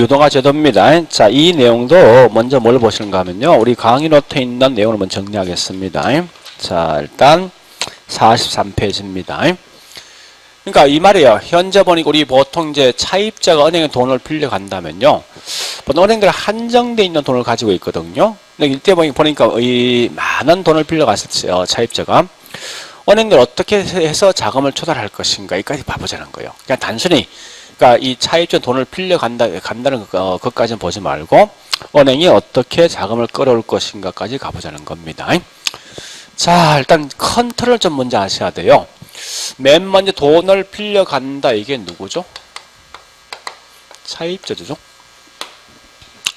유동화 제도입니다. 자, 이 내용도 먼저 뭘 보시는가 하면요. 우리 강의 노트에 있는 내용을 먼저 정리하겠습니다. 자, 일단 43페이지입니다. 그러니까 이 말이에요. 현재 보니까 우리 보통 이제 차입자가 은행에 돈을 빌려간다면요. 보통 은행들 한정돼 있는 돈을 가지고 있거든요. 근데 이때 보니까 이 많은 돈을 빌려갔을 때 차입자가 은행들 어떻게 해서 자금을 조달할 것인가 이까지 봐보자는 거예요. 그냥 단순히 그러니까 이 차입자 돈을 간다는 것까지는 보지 말고 은행이 어떻게 자금을 끌어올 것인가까지 가보자는 겁니다. 자, 일단 큰 틀을 좀 먼저 아셔야 돼요. 맨 먼저 돈을 빌려간다 이게 누구죠? 차입자죠.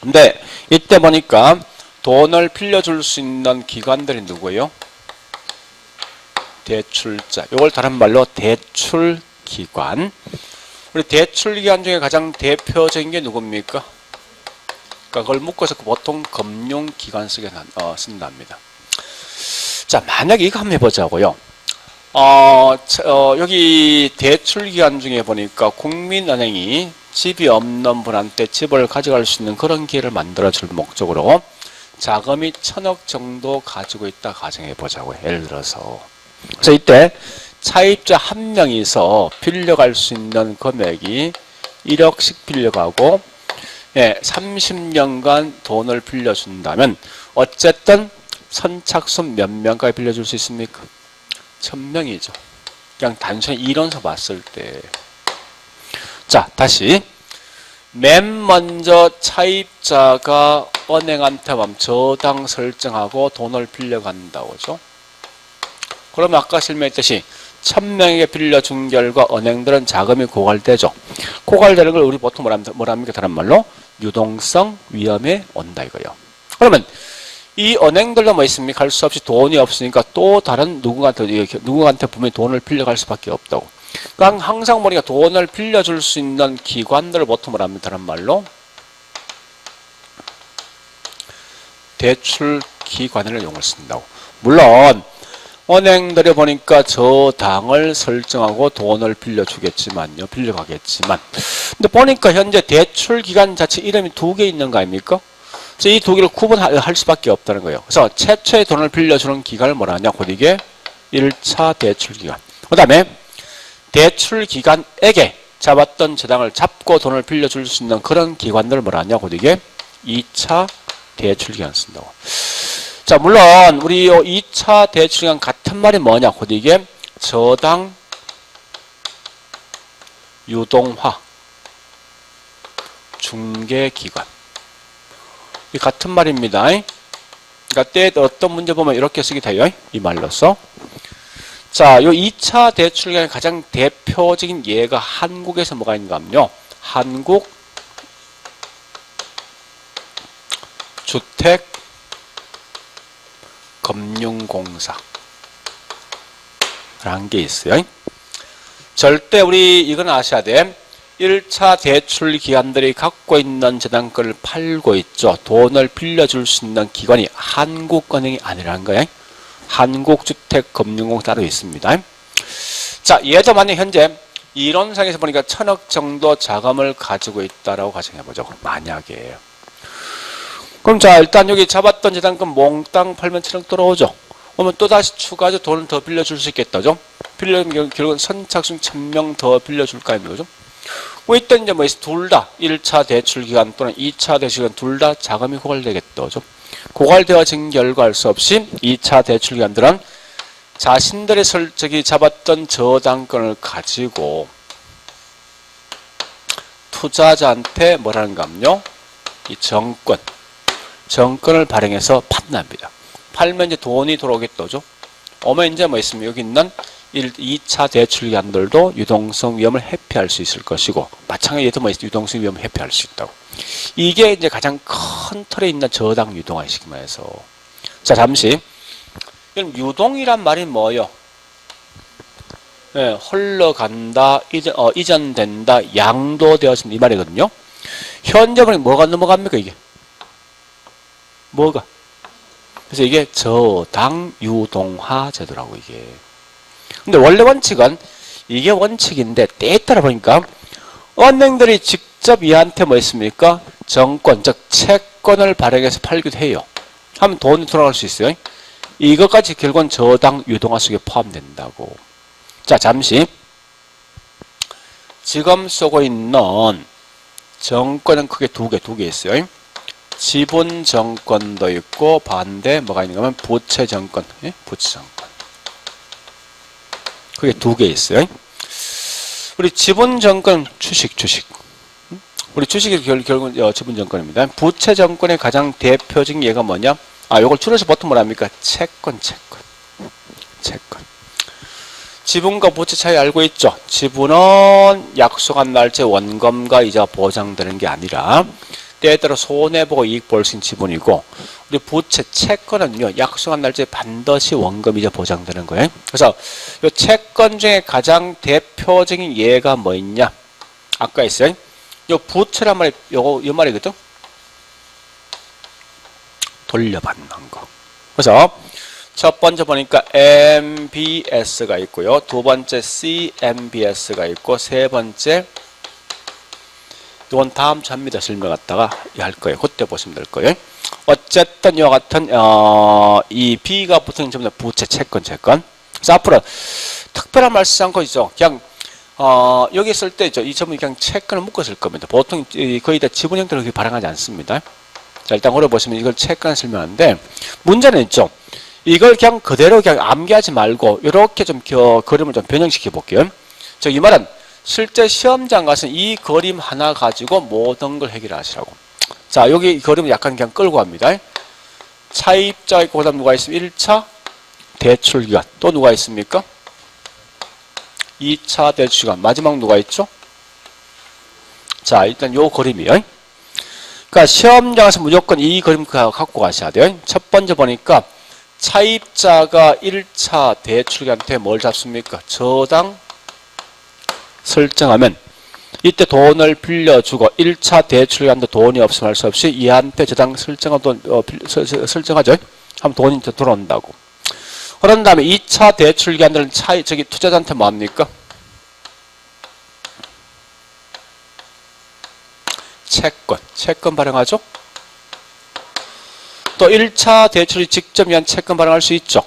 근데 이때 보니까 돈을 빌려줄 수 있는 기관들이 누구예요? 대출자. 이걸 다른 말로 대출기관. 우리 대출기관 중에 가장 대표적인 게 누굽니까? 그러니까 그걸 묶어서 보통 금융기관 쓴답니다. 자, 만약에 이거 한번 해보자고요. 여기 대출기관 중에 보니까 국민은행이 집이 없는 분한테 집을 가져갈 수 있는 그런 기회를 만들어줄 목적으로 자금이 1,000억 정도 가지고 있다 가정해보자고요. 예를 들어서. 그래서 이때 차입자 한 명이서 빌려갈 수 있는 금액이 1억씩 빌려가고 30년간 돈을 빌려준다면 어쨌든 선착순 몇 명까지 빌려줄 수 있습니까? 1,000명이죠. 그냥 단순히 이론서 봤을 때. 자, 다시 맨 먼저 차입자가 은행한테 저당 설정하고 돈을 빌려간다고죠. 그러면 아까 설명했듯이 1,000명에게 빌려준 결과 은행들은 자금이 고갈되죠. 고갈되는 걸 우리 보통 뭐랍니까? 다른 말로 유동성 위험에 온다 이거예요. 그러면 이 은행들도 뭐 있습니까? 할 수 없이 돈이 없으니까 또 다른 누구한테 분명히 돈을 빌려갈 수밖에 없다고. 그러니까 항상 보니까 돈을 빌려줄 수 있는 기관들을 보통 뭐랍니까? 다른 말로 대출기관을 용을 쓴다고. 물론 은행들이 보니까 저당을 설정하고 돈을 빌려주겠지만요. 빌려가겠지만. 근데 보니까 현재 대출기관 자체 이름이 2개 있는 거 아닙니까? 그래서 이 2개를 구분할 수밖에 없다는 거예요. 그래서 최초의 돈을 빌려주는 기관을 뭐라 하냐? 곧 이게 1차 대출기관. 그 다음에 대출기관에게 잡았던 저당을 잡고 돈을 빌려줄 수 있는 그런 기관들을 뭐라 하냐? 곧 이게 2차 대출기관 쓴다고. 자, 물론 우리 2차 대출기관 같은 말이 뭐냐? 곧 이게 저당 유동화 중개기관. 이 같은 말입니다. 그러니까 때 어떤 문제 보면 이렇게 쓰게 돼요. 이 말로써. 자, 요 2차 대출기관의 가장 대표적인 예가 한국에서 뭐가 있는가 하면요. 한국 주택 금융공사 라는 게 있어요. 절대 우리 이건 아셔야 돼. 1차 대출 기관들이 갖고 있는 저당권을 팔고 있죠. 돈을 빌려줄 수 있는 기관이 한국은행이 아니라는 거예요. 한국주택금융공사 따로 있습니다. 자, 얘도 만약 현재 이론상에서 보니까 1,000억 정도 자금을 가지고 있다라고 가정해보죠. 만약에. 그럼 자, 일단 여기 잡았던 저당권 몽땅 팔면 1,000억 들어오죠. 그러면 또다시 추가적으로 돈을 더 빌려줄 수 있겠다죠. 빌려면 결국은 선착순 1,000명 더 빌려줄까 하는 거죠. 이때 이제 뭐 둘 다 1차 대출기관 또는 2차 대출기관 둘 다 자금이 고갈되겠다죠. 고갈되어진 결과 할 수 없이 2차 대출기관들은 자신들의 잡았던 저당권을 가지고 투자자한테 뭐라는가 하면요. 이 정권을 발행해서 판답니다. 팔면 이제 돈이 들어오겠다죠. 오면 이제 뭐 있으면 여기 있는 2차 대출기관들도 유동성 위험을 회피할 수 있을 것이고 마찬가지로 얘도 뭐 유동성 위험을 회피할 수 있다고. 이게 이제 가장 큰 틀에 있는 저당 유동화 시기만해서. 자, 잠시. 그럼 유동이란 말이 뭐예요? 네, 흘러간다, 이전된다, 양도되어진다 이 말이거든요. 현재 보니 뭐가 넘어갑니까 이게? 뭐가? 그래서 이게 저당 유동화 제도라고 이게. 근데 원래 원칙은 이게 원칙인데 때에 따라 보니까 은행들이 직접 얘한테 뭐 했습니까? 정권, 즉 채권을 발행해서 팔기도 해요. 하면 돈이 돌아갈 수 있어요. 이것까지 결국은 저당 유동화 속에 포함된다고. 자, 잠시. 지금 쓰고 있는 정권은 크게 두 개 있어요. 지분 정권도 있고 반대 뭐가 있는가 하면 부채 정권. 예? 부채 정권. 그게 두 개 있어요. 우리 지분 정권 주식. 우리 주식이 결국은 지분 정권입니다. 부채 정권의 가장 대표적인 예가 뭐냐? 요걸 줄여서 보통 뭐라 합니까? 채권. 지분과 부채 차이 알고 있죠? 지분은 약속한 날짜 원금과 이자가 보장되는 게 아니라 때에 따라 손해보고 이익 볼 수 있는 지분이고, 우리 부채 채권은요, 약속한 날짜에 반드시 원금 이자 보장되는 거예요. 그래서 이 채권 중에 가장 대표적인 예가 뭐 있냐? 아까 있어요. 이 부채란 말이 이 말이거든. 돌려받는 거. 그래서 첫 번째 보니까 MBS가 있고요. 두 번째 CMBS가 있고, 세 번째 이건 다음 주합니다. 설명 갖다가 할 거예요. 그때 보시면 될 거예요. 어쨌든 이와 같은 이 B가 붙은 전부 다 부채 채권. 그래서 앞으로 특별한 말 쓰지 않고 있죠. 그냥 여기 쓸 때 있죠. 이 점은 그냥 채권을 묶어 쓸 겁니다. 보통 거의 다 지분 형태로 그렇게 발행하지 않습니다. 자, 일단 오래 보시면 이걸 채권을 설명하는데, 문제는 있죠. 이걸 그냥 그대로 그냥 암기하지 말고 이렇게 좀 그림을 좀 변형시켜 볼게요. 즉, 이 말은 실제 시험장 가서 이 그림 하나 가지고 모든 걸 해결하시라고. 자, 여기 그림을 약간 그냥 끌고 갑니다. 차입자 있고, 그 다음 누가 있으면 1차 대출기간. 또 누가 있습니까? 2차 대출기간. 마지막 누가 있죠? 자, 일단 요 그림이에요. 그러니까 시험장에서 무조건 이 그림 갖고 가셔야 돼요. 첫 번째 보니까 차입자가 1차 대출기한테 뭘 잡습니까? 저당 설정하면 이때 돈을 빌려주고 1차 대출기한테 돈이 없으면 할 수 없이 얘한테 저당 설정하죠. 하면 돈이 들어온다고. 그런 다음에 2차 대출기한테는 투자자한테 뭐 합니까? 채권 발행하죠. 또 1차 대출이 직접 위한 채권 발행할 수 있죠.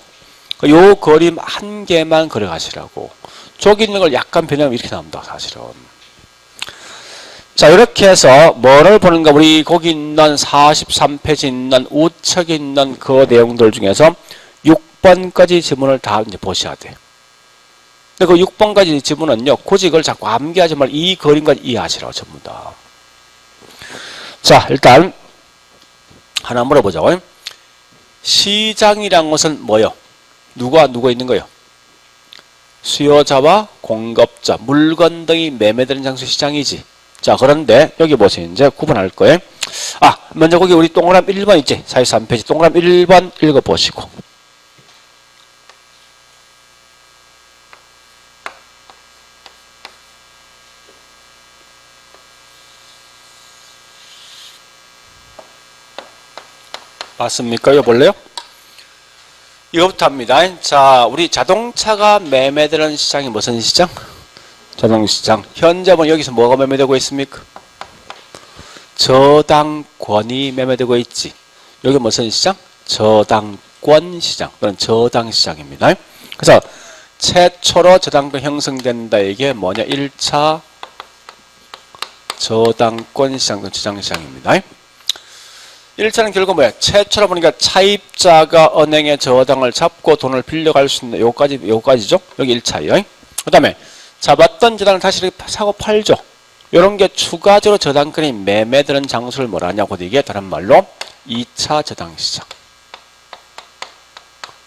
요 그림 한 개만 그려가시라고. 저기 있는 걸 약간 변형하면 이렇게 나옵니다. 사실은. 자, 이렇게 해서 뭐를 보는가? 우리 거기 있는 43페이지 있는 우측에 있는 그 내용들 중에서 6번까지 지문을 다 이제 보셔야 돼. 근데 그 6번까지 지문은요, 굳이 이걸 자꾸 암기하지 말고 이 그림까지 이해하시라고 전부 다. 자, 일단 하나 물어보자고요. 시장이란 것은 뭐요? 누가 있는 거요? 수요자와 공급자, 물건 등이 매매되는 장소 시장이지. 자, 그런데 여기 보세요. 이제 구분할 거예요. 먼저 거기 우리 동그라미 1번 있지? 43페이지 동그라미 1번 읽어보시고. 봤습니까? 이거 볼래요? 이거부터 합니다. 자, 우리 자동차가 매매되는 시장이 무슨 시장? 자동시장. 현재 여기서 뭐가 매매되고 있습니까? 저당권이 매매되고 있지. 여기 무슨 시장? 저당권 시장. 또는 저당시장입니다. 그래서 최초로 저당권 형성된다. 이게 뭐냐? 1차 저당권 시장, 저당시장입니다. 1차는 결국 뭐야? 최초로 보니까 차입자가 은행에 저당을 잡고 돈을 빌려갈 수 있는 요까지죠? 여기 1차예요. 그 다음에 잡았던 저당을 다시 이렇게 사고 팔죠. 이런 게 추가적으로 저당권이 매매되는 장소를 뭐라 하냐고, 이게 다른 말로 2차 저당시장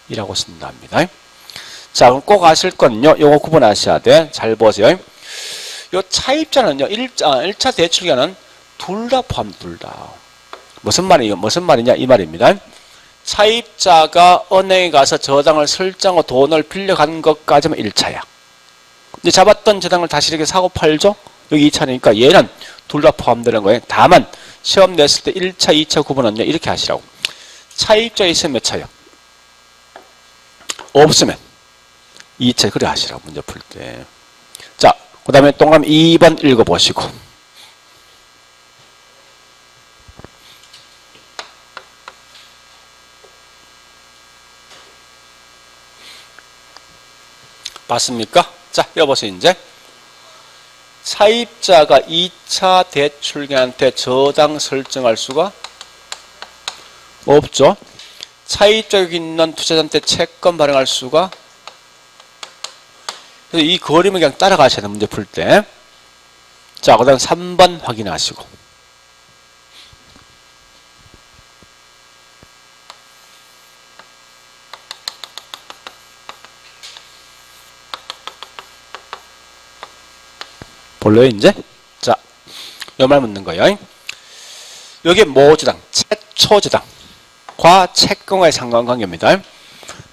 이라고 쓴답니다. 자, 그럼 꼭 아실 건요, 요거 구분하셔야 돼. 잘 보세요. 요 차입자는요, 1차 대출기간은 둘 다 포함, 둘 다. 무슨 말이냐? 이 말입니다. 차입자가 은행에 가서 저당을 설정하고 돈을 빌려간 것까지만 1차야. 근데 잡았던 저당을 다시 이렇게 사고 팔죠? 여기 2차니까 얘는 둘 다 포함되는 거예요. 다만 시험 냈을 때 1차, 2차 구분은요, 이렇게 하시라고. 차입자에 있으면 몇 차요? 없으면 2차, 그래 하시라고, 문제 풀 때. 자, 그 다음에 동그라미 2번 읽어보시고. 봤습니까? 자, 여보세요, 이제. 차입자가 2차 대출기한테 저당 설정할 수가 없죠. 차입자가 있는 투자자한테 채권 발행할 수가. 그래서 이 그림을 그냥 따라가셔야 돼요, 문제 풀 때. 자, 그 다음 3번 확인하시고. 볼래요, 이제? 자, 요 말 묻는 거예요. 여기 모저당, 최초저당과 채권과의 상관관계입니다.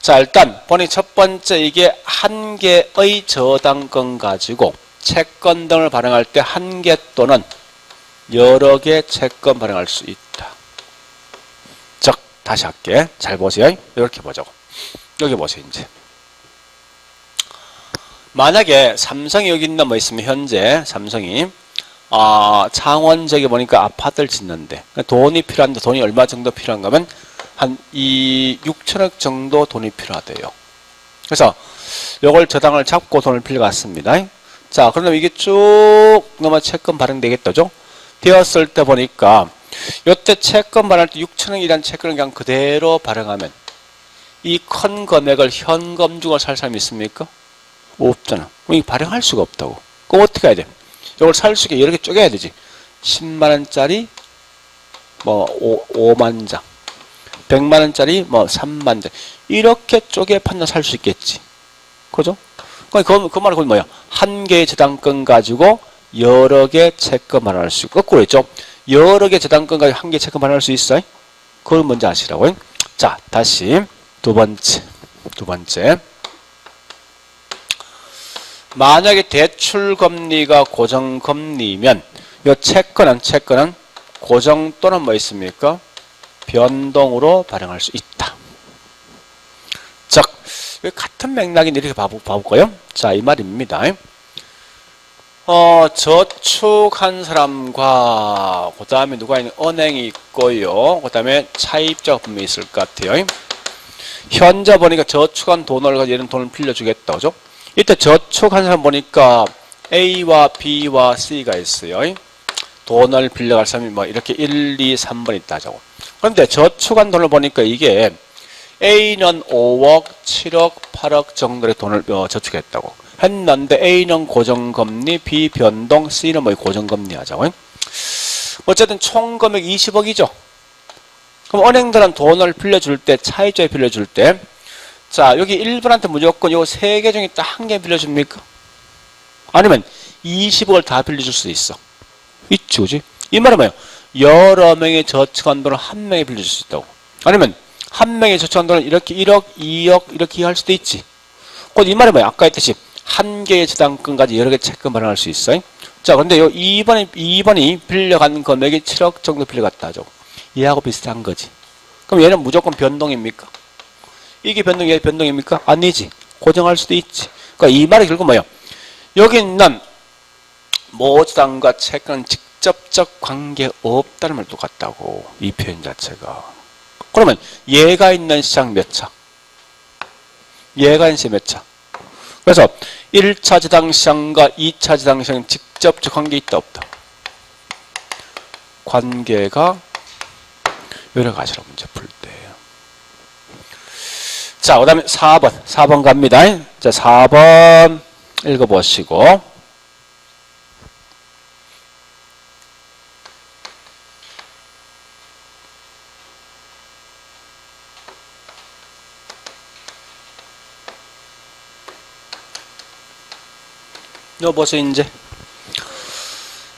자, 일단 보니 첫 번째 이게 한 개의 저당권 가지고 채권 등을 발행할 때 한 개 또는 여러 개 채권 발행할 수 있다. 즉, 다시 할게. 잘 보세요. 이렇게 보자고. 여기 보세요, 이제. 만약에 삼성이 여기 있는 뭐 있으면 현재 삼성이 창원 저기 보니까 아파트를 짓는데 돈이 필요한데 돈이 얼마 정도 필요한가 하면 한 6천억 정도 돈이 필요하대요. 그래서 요걸 저당을 잡고 돈을 빌려갔습니다. 자, 그러면 이게 쭉 넘어 채권 발행되겠다죠? 되었을 때 보니까 요때 채권 발행할 때 6천억이라는 채권을 그냥 그대로 발행하면 이 큰 금액을 현금 주고 살 사람이 있습니까? 없잖아. 그럼 이거 발행할 수가 없다고. 그럼 어떻게 해야 돼? 이걸 살 수 있게 여러 개 쪼개야 되지. 10만원짜리 뭐 5만 장, 100만원짜리 뭐 3만 장. 이렇게 쪼개 판다 살 수 있겠지. 그죠? 그 말은 그건 뭐야? 한 개의 저당권 가지고 여러 개 채권 발행할 수 있고, 거꾸로 했죠? 여러 개 저당권 가지고 한 개 채권 발행할 수 있어요? 그걸 먼저 아시라고요. 자, 다시 두 번째. 만약에 대출금리가 고정금리면 이 채권은 고정 또는 뭐 있습니까? 변동으로 발행할 수 있다. 즉, 같은 맥락인데 이렇게 봐볼까요? 자, 이 말입니다. 저축한 사람과 그 다음에 누가 있는 은행이 있고요. 그 다음에 차입자가 분명히 있을 것 같아요. 현재 보니까 저축한 돈을 가지고 얘는 돈을 빌려주겠다. 그죠? 이때 저축한 사람 보니까 A와 B와 C가 있어요. 돈을 빌려갈 사람이 뭐 이렇게 1, 2, 3번 있다죠. 그런데 저축한 돈을 보니까 이게 A는 5억, 7억, 8억 정도의 돈을 저축했다고 했는데 A는 고정금리, B 변동, C는 뭐 고정금리 하자고. 어쨌든 총 금액 20억이죠. 그럼 은행들은 돈을 빌려줄 때, 차입자에 빌려줄 때, 자, 여기 1번한테 무조건 요 3개 중에 딱 한 개 빌려줍니까? 아니면 20억을 다 빌려줄 수 있어. 있지, 그지? 이 말은 뭐예요? 여러 명의 저축한 돈을 한 명에 빌려줄 수 있다고. 아니면 한 명의 저축한 돈을 이렇게 1억, 2억 이렇게 할 수도 있지. 곧 이 말이 뭐예요? 아까 했듯이 한 개의 저당권까지 여러 개 채권 발행할 수 있어요. 자, 근데 요 2번이 빌려간 금액이 7억 정도 빌려갔다 하죠. 얘하고 비슷한 거지. 그럼 얘는 무조건 변동입니까? 이게 얘 변동입니까? 아니지. 고정할 수도 있지. 그러니까 이 말이 결국 뭐예요? 여기 있는 모저당과 채권은 직접적 관계 없다는 말 똑같다고. 이 표현 자체가. 그러면 얘가 있는 시장 몇 차? 얘가 있는 시장 몇 차? 그래서 1차 저당 시장과 2차 저당 시장은 직접적 관계 있다 없다? 관계가 여러 가지로 문제 풀 때. 자, 그 다음에 4번 갑니다. 자, 4번 읽어보시고. 여보세요, 이제.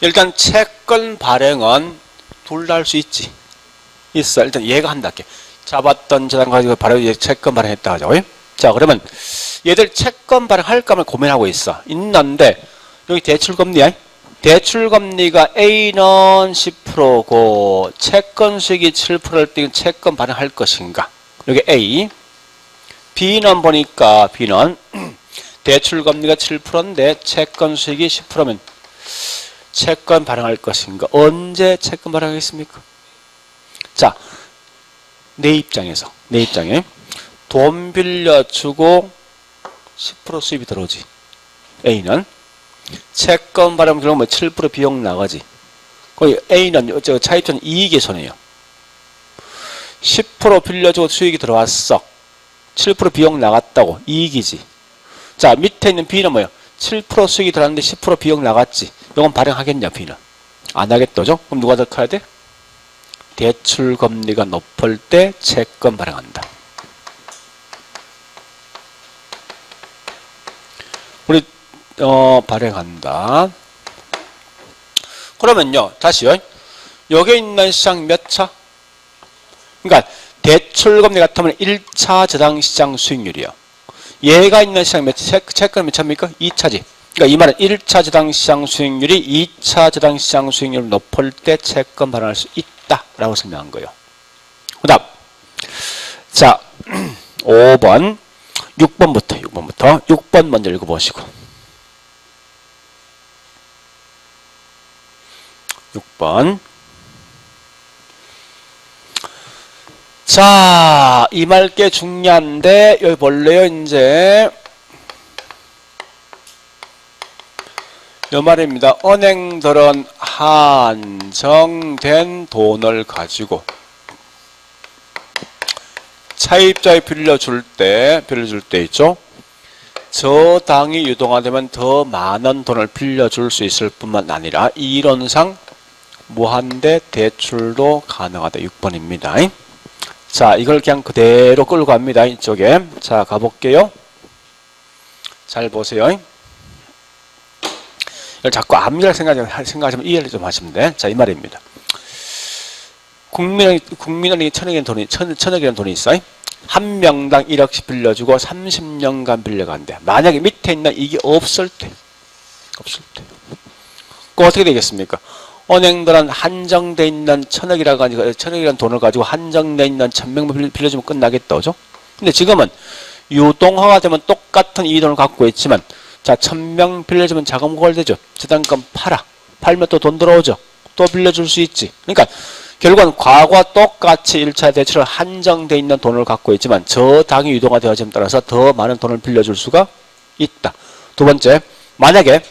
일단 채권 발행은 둘 다 할 수 있지. 있어. 일단 얘가 한다 할게. 잡았던 저당 가지고 바로 채권 발행했다 하죠. 자, 그러면 얘들 채권 발행할까 하면 고민하고 있어. 있는데 여기 대출금리야. 대출금리가 A는 10%고 채권 수익이 7%일 때 채권 발행할 것인가? 여기 A. B는 보니까 B는 대출금리가 7%인데 채권 수익이 10%면 채권 발행할 것인가? 언제 채권 발행하겠습니까? 자, 내 입장에 돈 빌려주고 10% 수입이 들어오지. A는 채권 발행 결국 7% 비용 나가지. 거기 A는 차입자는 이익의 손해요. 10% 빌려주고 수익이 들어왔어. 7% 비용 나갔다고 이익이지. 자, 밑에 있는 B는 뭐예요? 7% 수익이 들어왔는데 10% 비용 나갔지. 이건 발행하겠냐, B는? 안 하겠다죠? 그럼 누가 더 커야 돼? 대출 금리가 높을 때 채권 발행한다. 우리 발행한다. 그러면요, 다시요. 여기 있는 시장 몇 차? 그러니까 대출 금리 같으면 1차 저당 시장 수익률이요. 얘가 있는 시장 몇 차? 채권 몇 차입니까? 2차지. 그러니까 이 말은 1차 저당 시장 수익률이 2차 저당 시장 수익률이 높을 때 채권 발행할 수 있다라고 설명한 거예요. 그 다음 자 5번 6번 먼저 읽어보시고 6번 자, 이 말 꽤 중요한데 여기 볼래요 이제 이 말입니다. 은행들은 한정된 돈을 가지고 차입자에 빌려줄 때 있죠. 저당이 유동화되면 더 많은 돈을 빌려줄 수 있을 뿐만 아니라 이론상 무한대 대출도 가능하다. 6번입니다. 자, 이걸 그냥 그대로 끌고 갑니다. 이쪽에. 자, 가볼게요. 잘 보세요. 이걸 자꾸 압니다 생각하시면 이해를 좀 하시면 돼. 자, 이 말입니다. 국민은행이 천억이라는 돈이 있어요. 한 명당 1억씩 빌려주고 30년간 빌려간대. 만약에 밑에 있는 이게 없을 때. 그럼 어떻게 되겠습니까? 은행들은 한정돼 있는 천억이라는 돈을 가지고 한정돼 있는 1000명만 빌려주면 끝나겠다. 그죠? 근데 지금은 유동화가 되면 똑같은 이 돈을 갖고 있지만 자, 1000명 빌려주면 자금 고갈되죠. 저당금 팔면 또 돈 들어오죠. 또 빌려줄 수 있지. 그러니까 결국은 과거와 똑같이 1차 대출을 한정돼 있는 돈을 갖고 있지만 저당이 유동화 되어짐에 따라서 더 많은 돈을 빌려줄 수가 있다. 두 번째, 만약에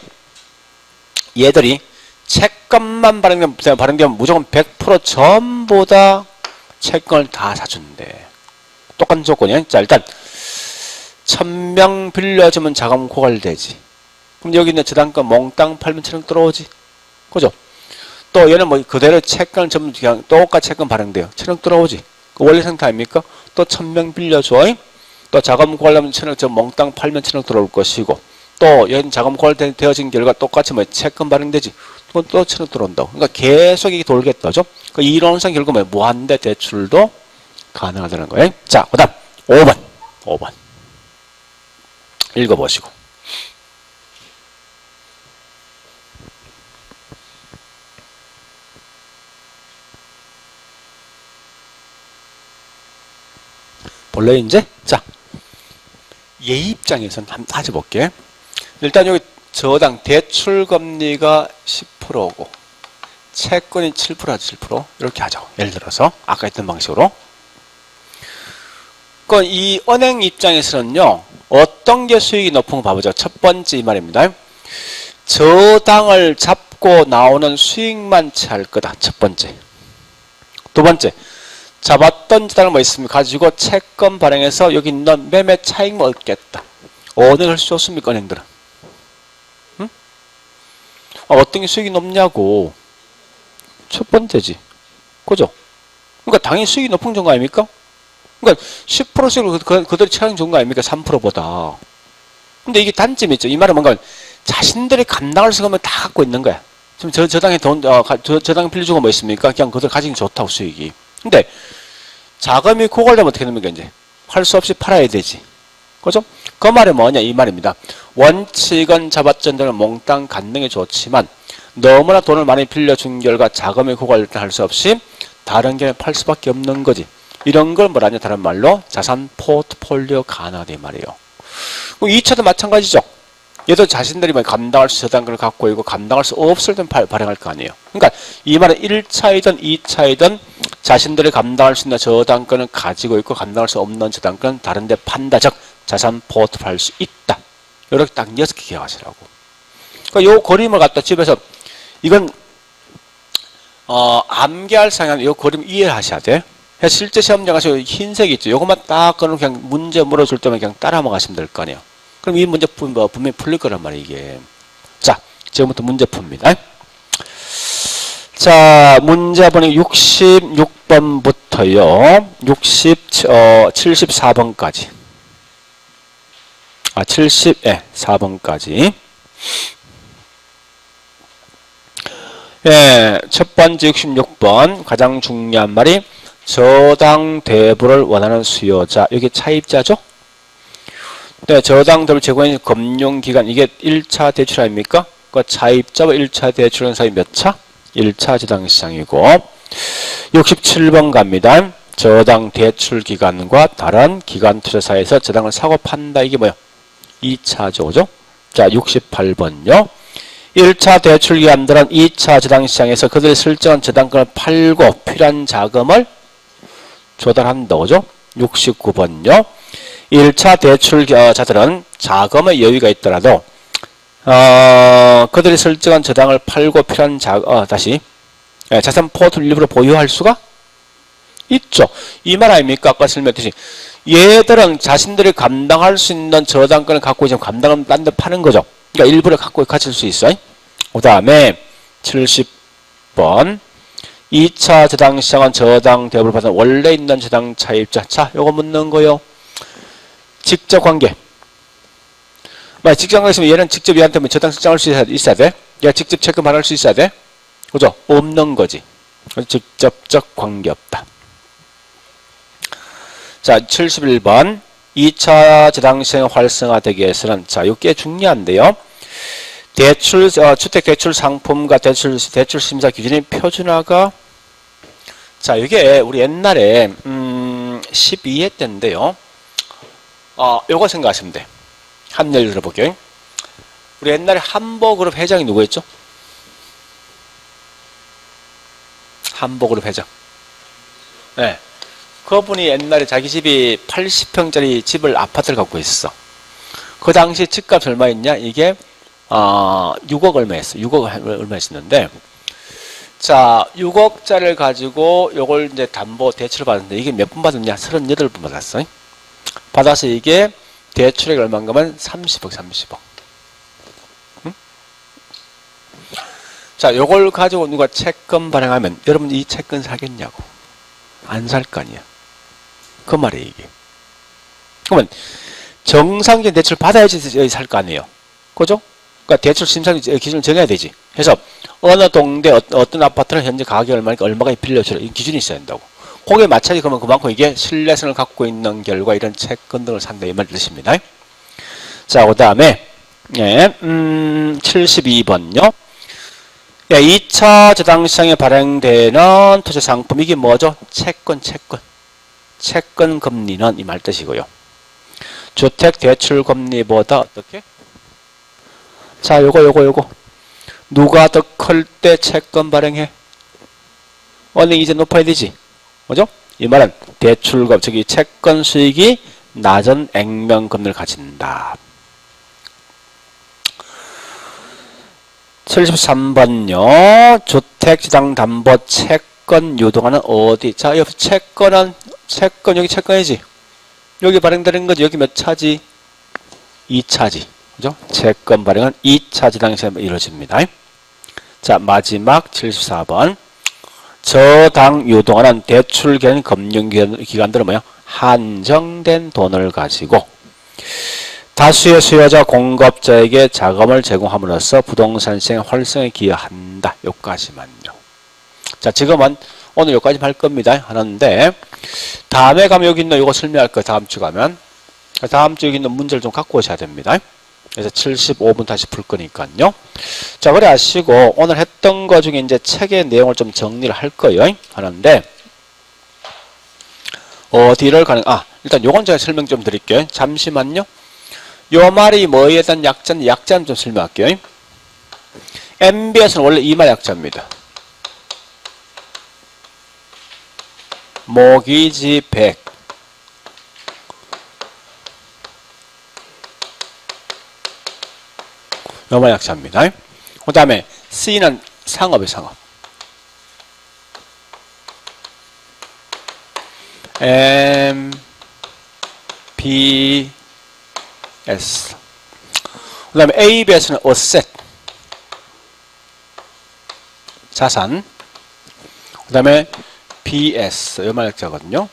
얘들이 채권만 발행되면 무조건 100% 전부 다 채권을 다 사준대. 똑같은 조건이야. 자, 일단 1000명 빌려주면 자금 고갈되지. 그럼 여기 있는 저당권 몽땅 팔면 천억 들어오지. 그죠? 또 얘는 뭐 그대로 채권을 전부 그냥 똑같이 채권 발행돼요. 천억 들어오지. 그 원리 상태 아닙니까? 또 1000명 빌려줘. 또 자금 고갈하면 천억 몽땅 팔면 천억 들어올 것이고 또 얘는 자금 고갈되어진 결과 똑같이 뭐 채권 발행되지. 또 천억 들어온다고. 그러니까 계속 이게 돌겠다죠. 그 이론상 결국 뭐 무한대 대출도 가능하다는 거예요. 자, 그 다음 5번 읽어보시고 볼래요 이제? 자, 얘 입장에서는 한번 따져볼게. 일단 여기 저당 대출금리가 10%고 채권이 7%하지 7% 이렇게 하죠. 예를 들어서 아까 했던 방식으로. 그럼 이 은행 입장에서는요. 어떤 게 수익이 높은 거 봐보죠. 첫 번째 이 말입니다. 저당을 잡고 나오는 수익만 취할 거다. 첫 번째. 두 번째. 잡았던 저당을 뭐 있습니까? 가지고 채권 발행해서 여기 있는 매매 차익만 얻겠다. 어느 걸 좋습니까? 은행들은. 응? 어떤 게 수익이 높냐고. 첫 번째지. 그죠? 그러니까 당연히 수익이 높은 정도 아닙니까? 그러니까 10% 수익으로 그들이 채용 좋은 거 아닙니까? 3%보다. 근데 이게 단점이 있죠. 이 말은 뭔가 자신들이 감당할 수 없는 다 갖고 있는 거야. 지금 저당에 저당 빌려주고 뭐 있습니까? 그냥 그들 가지기 좋다고 수익이. 근데 자금이 고갈되면 어떻게 됩니까? 이제 할 수 없이 팔아야 되지. 그죠? 그 말이 뭐냐? 이 말입니다. 원칙은 잡았던 돈을 몽땅 갖는 게 좋지만 너무나 돈을 많이 빌려준 결과 자금이 고갈될 때 할 수 없이 다른 게 팔 수밖에 없는 거지. 이런 걸 뭐라냐? 다른 말로 자산 포트폴리오 가능하다 이 말이에요. 2차도 마찬가지죠. 얘도 자신들이 감당할 수 있는 걸 갖고 있고 감당할 수 없을 때 발행할 거 아니에요. 그러니까 이 말은 1차이든 2차이든 자신들이 감당할 수 있는 저당권을 가지고 있고 감당할 수 없는 저당권은 다른 데 판다. 즉 자산 포트할 수 있다. 이렇게 딱 6개 기억하시라고. 그러니까 요 그림을 갖다 집에서 이건 암기할 상황 이 그림 이해하셔야 돼. 실제 시험장 가서 흰색 있죠. 요것만 딱 그럼 그냥 문제 물어줄 때만 그냥 따라만 가시면 될 거 아니에요. 그럼 이 문제 분명히 풀릴 거란 말이에요, 이게. 자, 지금부터 문제 풉니다. 자, 문제 보니 66번부터요. 74번까지. 74번까지. 예, 첫 번째 66번 가장 중요한 말이 저당 대부를 원하는 수요자. 여기 차입자죠? 네, 저당 대부를 제공하는 금융기관. 이게 1차 대출 아닙니까? 그 차입자와 1차 대출은 사이 몇 차? 1차 저당시장이고 67번 갑니다. 저당 대출기관과 다른 기관투자사에서 저당을 사고 판다. 이게 뭐야? 2차죠. 그죠? 자, 68번요. 1차 대출기관들은 2차 저당시장에서 그들이 설정한 저당권을 팔고 필요한 자금을 조달한다. 그죠? 69번요. 1차 대출자들은 자금의 여유가 있더라도 그들이 설정한 저당을 팔고 필요한 자산 포트를 일부러 보유할 수가 있죠. 이 말 아닙니까? 아까 설명했듯이 얘들은 자신들이 감당할 수 있는 저당권을 갖고 지금 감당하면 딴 데 파는 거죠. 그러니까 일부러 갖고 가질 수 있어요. 그 다음에 70번 2차 저당시장은 저당 대부를 받은 원래 있는 저당 차입자. 자, 요거 묻는 거요. 직접 관계. 직접 관계 있으면 얘는 직접 얘한테 저당 설정할 수 있어야 돼. 얘가 직접 채권 받을 수 있어야 돼. 그죠? 없는 거지. 직접적 관계 없다. 자, 71번 2차 저당시장 활성화되기 위해서는 자, 이거 꽤 중요한데요. 주택대출 상품과 대출 심사 기준이 표준화가 자, 이게 우리 옛날에 12회 때인데요. 요거 생각하시면 돼. 한 예를 들어볼게요. 우리 옛날에 한보그룹 회장이 누구였죠? 한보그룹 회장. 네. 그분이 옛날에 자기 집이 80평짜리 집을 아파트를 갖고 있어. 그 당시 집값 얼마였냐? 이게 6억 얼마였어. 6억 얼마 했었는데 자, 6억짜리를 가지고 요걸 이제 담보 대출을 받았는데 이게 몇 번 받았냐? 38번 받았어. 받아서 이게 대출액 얼마인가 하면 30억. 응? 자, 요걸 가지고 누가 채권 발행하면 여러분 이 채권 사겠냐고. 안 살 거 아니야. 그 말이에요, 이게. 그러면 정상적인 대출 받아야지 살 거 아니에요. 그죠? 그러니까 대출 심사 기준을 정해야 되지. 그래서 어느 동네 어떤 아파트는 현재 가격이 얼마가 빌려주라 이 기준이 있어야 된다고. 거기에 맞춰지 그러면 그만큼 이게 신뢰성을 갖고 있는 결과 이런 채권 등을 산다 이 말 뜻입니다. 자, 그 다음에 72번요. 2차 저당시장에 발행되는 투자 상품 이게 뭐죠? 채권 금리는 이 말 뜻이고요. 주택 대출 금리보다 어떻게? 자, 요거 누가 더 클 때 채권 발행해? 은행 이제 높아야 되지. 그죠? 이 말은 대출금, 채권 수익이 낮은 액면 금리를 가진다. 73번요. 주택지당담보 채권 유동화는 어디? 자, 여기 채권 여기 채권이지. 여기 발행되는 거지. 여기 몇 차지? 2차지. 그죠? 채권 발행은 2차 지당시에 이루어집니다. 자, 마지막 74번. 저당 유동화는 대출기관 금융기관들은 뭐야? 한정된 돈을 가지고 다수의 수요자 공급자에게 자금을 제공함으로써 부동산 시장 활성에 기여한다. 여기까지만요. 자, 지금은 오늘 여기까지 할 겁니다. 하는데 다음에 가면 여기 있는 이거 설명할 거예요. 다음 주 가면. 다음 주 여기 있는 문제를 좀 갖고 오셔야 됩니다. 그래서 75분 다시 풀 거니까요. 자, 그래 하시고 오늘 했던 거 중에 이제 책의 내용을 좀 정리를 할 거예요. 하는데 어디를 가는 일단 요건 제가 설명 좀 드릴게요. 잠시만요. 요 말이 뭐에 대한 약자는 좀 설명할게요. MBS는 원래 이 말 약자입니다. 모기지 100 요만 약자입니다. 그 다음에 C는 상업의 상업. M, B, S. 그 다음에 A, B, S는 asset. 자산. 그 다음에 BS. 요만 약자거든요.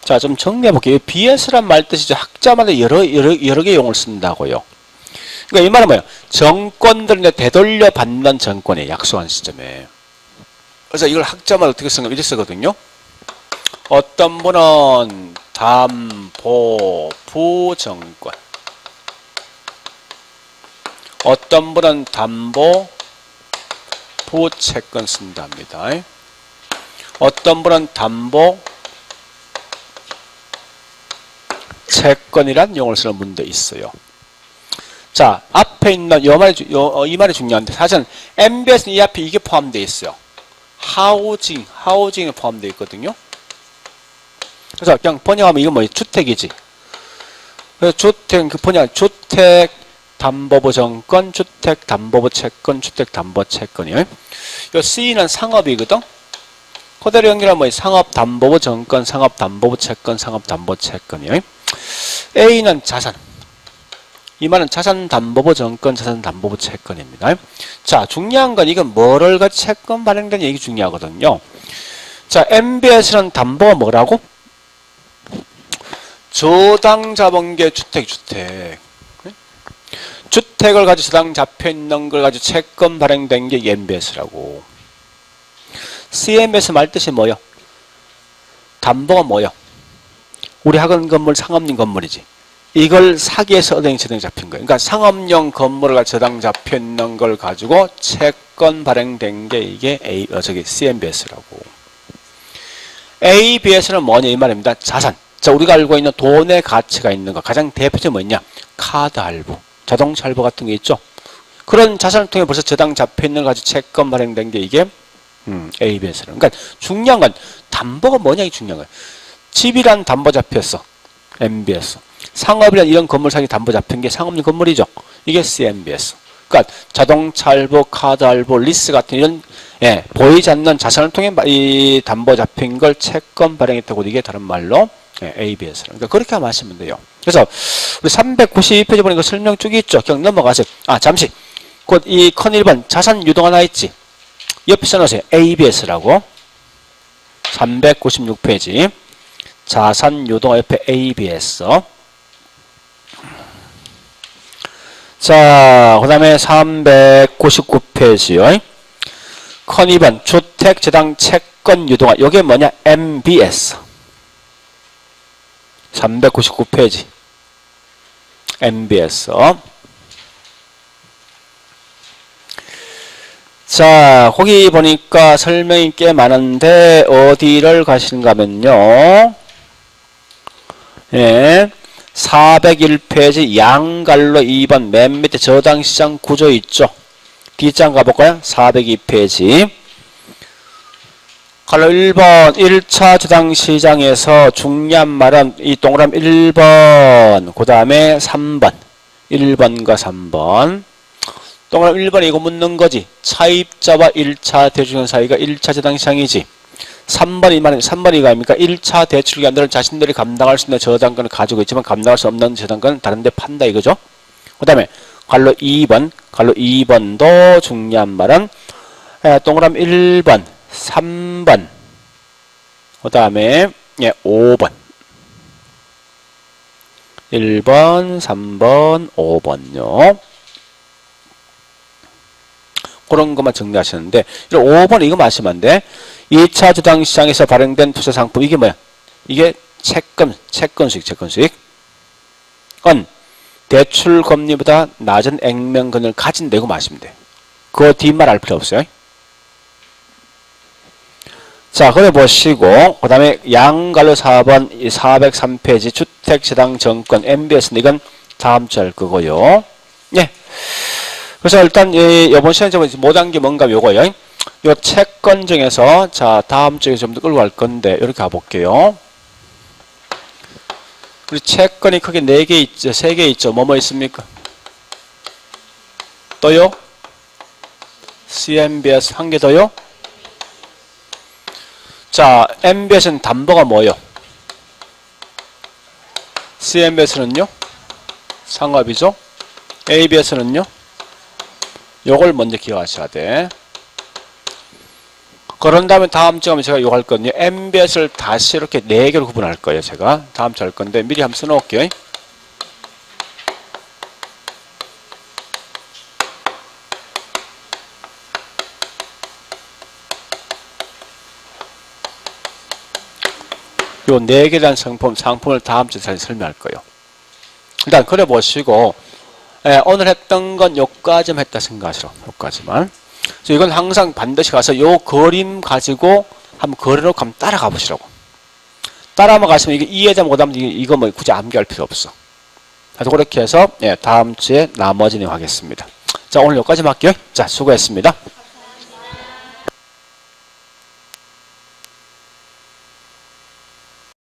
자, 좀 정리해볼게요. BS란 말 뜻이죠. 학자마다 여러 개 용어를 쓴다고요. 그러니까 이 말은 뭐예요? 정권들을 되돌려 받는 정권에 약속한 시점에. 그래서 이걸 학자마다 어떻게 쓰는 거 이렇게 쓰거든요. 어떤 분은 담보 부정권, 어떤 분은 담보 부채권 쓴답니다. 어떤 분은 담보 채권이란 용어를 쓰는 분도 있어요. 자, 앞에 있는 이 말이 중요한데 사실은 MBS는 이 앞에 이게 포함되어 있어요. 하우징에 포함되어 있거든요. 그래서 그냥 번역하면 이건 뭐예요? 주택이지. 그래서 주택, 그 번역, 주택 담보부 정권, 주택 담보부 채권, 주택 담보 채권이에요. 이 C는 상업이거든. 그대로 연결하면 뭐예요? 상업 담보부 정권, 상업 담보부 채권, 상업 담보 채권이에요. A는 자산. 이 말은 자산 담보부 정권, 자산 담보부 채권입니다. 자, 중요한 건 이건 뭐를 가지고 채권 발행된 얘기 중요하거든요. 자, MBS는 담보가 뭐라고? 저당 자본계 주택. 주택을 가지고 저당 잡혀 있는 걸 가지고 채권 발행된 게 MBS라고. CMS 말 뜻이 뭐요? 담보가 뭐요? 우리 학원 건물 상업용 건물이지. 이걸 사기에서 얻은 저당 잡힌 거예요. 그러니까 상업용 건물을 가지고 저당 잡혀 있는 걸 가지고 채권 발행된 게 이게 CMBS라고. ABS는 뭐냐 이 말입니다. 자산. 자, 우리가 알고 있는 돈의 가치가 있는 거. 가장 대표적인 뭐냐? 카드 할부, 자동차 할부 같은 게 있죠. 그런 자산을 통해 벌써 저당 잡혀 있는 걸 가지고 채권 발행된 게 이게 ABS라고. 그러니까 중요한 건 담보가 뭐냐 이 중요한 거예요. 집이란 담보 잡혔어. MBS. 상업이란 이런 건물 사기 담보 잡힌 게 상업용 건물이죠. 이게 CMBS. 그러니까 자동차 할부, 카드 할부, 리스 같은 이런 보이지 않는 자산을 통해 이 담보 잡힌 걸 채권 발행했다고 이게 다른 말로 ABS. 그러니까 그렇게 하시면 돼요. 그래서 우리 392페이지 보니까 설명 쭉 있죠. 그냥 넘어가세요. 아, 잠시. 곧 이 컨 1번 자산 유동 하나 있지. 옆에 써놓으세요. ABS라고. 396페이지. 자산 유동 옆에 ABS. 자, 그 다음에 399페이지요. 컨 2번 주택 저당 채권 유동화. 이게 뭐냐? MBS. 399페이지. MBS. 자, 거기 보니까 설명이 꽤 많은데 어디를 가시는가 하면요. 예. 401페이지 양갈로 2번 맨 밑에 저당시장 구조 있죠. 뒷장 가볼까요? 402페이지. 갈로 1번 1차 저당시장에서 중요한 말은 이 동그라미 1번 그 다음에 3번 1번과 3번 동그라미 1번에 이거 묻는 거지. 차입자와 1차 대출기관 사이가 1차 저당시장이지. 3번이 말은 3번이 아닙니까? 1차 대출기관들은 자신들이 감당할 수 있는 저당권을 가지고 있지만 감당할 수 없는 저당권은 다른 데 판다 이거죠. 그 다음에 갈로 2번도 중요한 말은 동그라미 1번 3번 그 다음에 5번 1번 3번 5번요. 그런 것만 정리하시는데 5번 이거 마시면 안 돼. 2차 저당시장에서 발행된 투자상품 이게 뭐야? 이게 채권수익 은 대출 금리보다 낮은 액면금을 가진 내고 마시면 돼. 그거 뒷말 알 필요 없어요. 자, 그래 보시고 그 다음에 양갈로 4번 403페이지 주택저당정권 MBS는 이건 다음 주 할 거고요. 예. 그래서 일단 이번 시간에 못한 게 뭔가 요거요. 요 채권 중에서 자 다음 주에 좀 더 끌고 갈 건데 이렇게 가볼게요. 우리 채권이 크게 4개 있죠. 3개 있죠. 뭐뭐 있습니까? 또요? CMBS 한 개 더요? 자, MBS는 담보가 뭐요? CMBS는요? 상업이죠? ABS는요? 요걸 먼저 기억하셔야 돼. 그런 다음에 다음 주에 제가 요거 할 거거든요. MBS를 다시 이렇게 4개로 구분할 거예요. 제가 다음 주에 할 건데 미리 한번 써놓을게요. 요 4개에 대한 상품을 다음 주에 다시 설명할 거예요. 일단 그래 보시고 오늘 했던 건 요까지만 했다 생각하시라. 요까지만. 이건 항상 반드시 가서 요 그림 가지고 한번 그려놓고 한번 따라가 보시라고. 따라만 가시면 이게 이해되면 못하면 이거 뭐 굳이 암기할 필요 없어. 그래서 그렇게 해서 다음 주에 나머지 내용 하겠습니다. 자, 오늘 여기까지만 할게요. 자, 수고했습니다.